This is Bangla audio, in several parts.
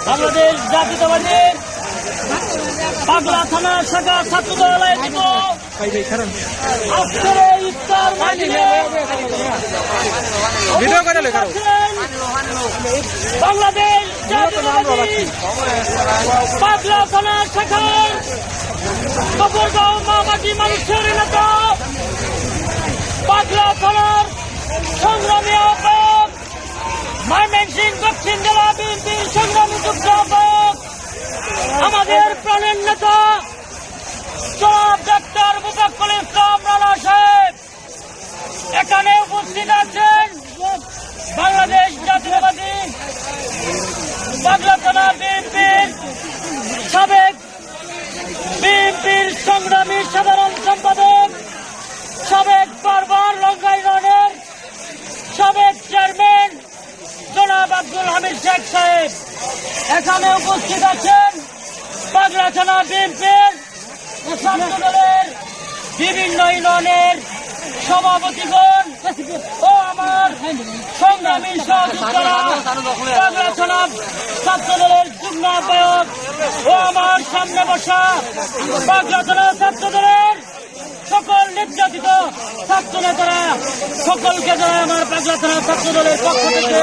বাংলাদেশ জাতীয়তাবাদী পাগলা থানা শাখা ছাত্রদল আয়োজিত আজকের এই ইফতার মাহফিলে বাংলাদেশ জাতীয়তাবাদী পাগলা থানা শাখার কবরগাঁও মামাটি মানুষের নেতা পাগলা থানার সংগ্রামী আহ্বায়ক ময়মনসিংহ দক্ষিণ জেলা বিএনপির সংগ্রামী যুগ্ম আহ্বায়ক আমাদের প্রাণের নেতা জনাব ডাক্তার মুফাক্কুল ইসলাম রানা সাহেব এখানে উপস্থিত আছেন। বাংলাদেশ জাতীয়তাবাদী পাগলা থানা বিএনপির সাবেক বিএনপির সংগ্রামী সাধারণ সম্পাদক সাবেক বারবার লঙ্কা ইউনিয়নের সাবেক চেয়ারম্যান জনাব আব্দুল হামিদ শেখ সাহেব এখানে উপস্থিত আছেন। পাগলা থানা বিএনপির ছাত্রদলের বিভিন্ন ইউনিয়নের সভাপতিগণ ও আমার সংগ্রামী সহযোদ্ধারা, পাগলা থানা ছাত্রদলের যুগ্ম আহ্বায়ক ও আমার সামনে বসা পাগলা থানা ছাত্রদলের সকল নির্যাতিত ছাত্র নেতারা সকলকে জানাই আমার পাগলা থানা ছাত্রদলের পক্ষ থেকে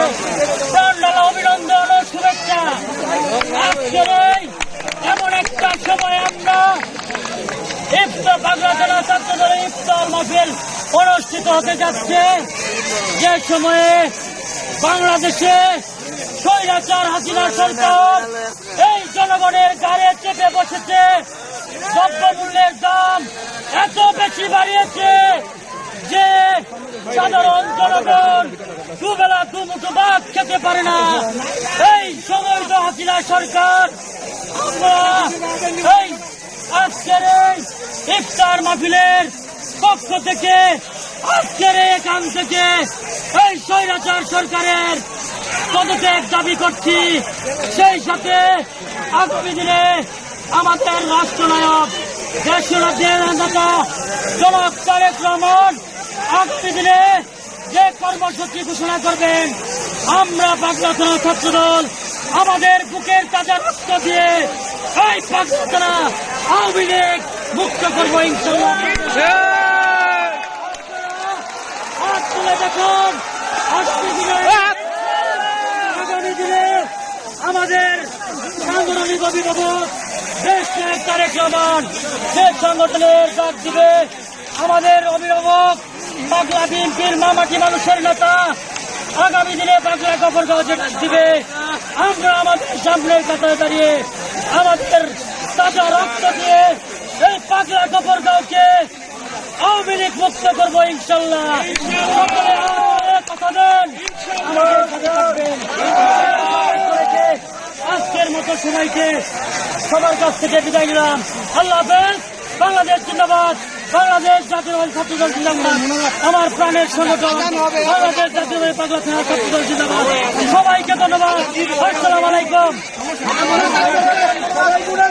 প্রাণঢালা অভিনন্দন ও শুভেচ্ছা। আজকের এমন একটা সময় আমরা ইফতার পাগলা থানা ছাত্রদলের ইফতার মাহফিল অনুষ্ঠিত হতে যাচ্ছে, যে সময়ে বাংলাদেশে স্বৈরাচার হাসিনা সরকার এই জনগণের গাড়ে চেপে বসেছে। দ্রব্যমূল্যের দাম এত বেশি বাড়িয়েছে যে সাধারণ জনগণ দুবেলা দুমুঠো ভাত খেতে পারে না। এই সময় তো হাসিনা সরকার এই আজকের এই ইফতার মাহফিলের পক্ষ থেকে আজকের এখান থেকে এই স্বৈরাচার সরকারের পদত্যাগ দাবি করছি। সেই সাথে আগামী দিনে আমাদের রাষ্ট্রনায়ক দেশের নেতা জনাব তারেক রহমান আগামী দিনে যে কর্মসূচি ঘোষণা করবেন, আমরা পাগলা থানা ছাত্রদল আমাদের বুকের তাজা রক্ত দিয়ে এই পাগলা থানা আওয়ামী লীগ মুক্ত করবো ইনশাল্লাহ। হাত তুলে দেখুন, আগামী দিনে আমাদের সাংগঠনিক অভিভাবক দেশ নায়ক তারেক রহমান যে সংগঠনের ডাক দিবে, আমাদের অভিভাবক পাগলা বিএনপির মামাটি মানুষের নেতা আগামী দিনে পাগলা গফরগাঁও যে ডাক দিবে, আমরা আমাদের সামনের কাতারে দাঁড়িয়ে আমাদের তাজা রক্ত দিয়ে এই পাগলা গফরগাঁওকে আওয়ামী লীগ মুক্ত করবো ইনশাল্লাহ। সকলে কথা দেন, আমাদের সাথে থাকবেন। আজকের মতো সবাইকে সবার কাছ থেকে বিদায় নিলাম। আল্লাহ হাফেজ। বাংলাদেশ জিন্দাবাদ, বাংলাদেশ জাতীয়তাবাদী ছাত্রদল জিন্দাবাদ, আমার প্রাণের সংগঠন বাংলাদেশ জাতীয়তাবাদী পাগলা থানা ছাত্রদল জিন্দাবাদ। সবাইকে ধন্যবাদ। আসসালামু আলাইকুম।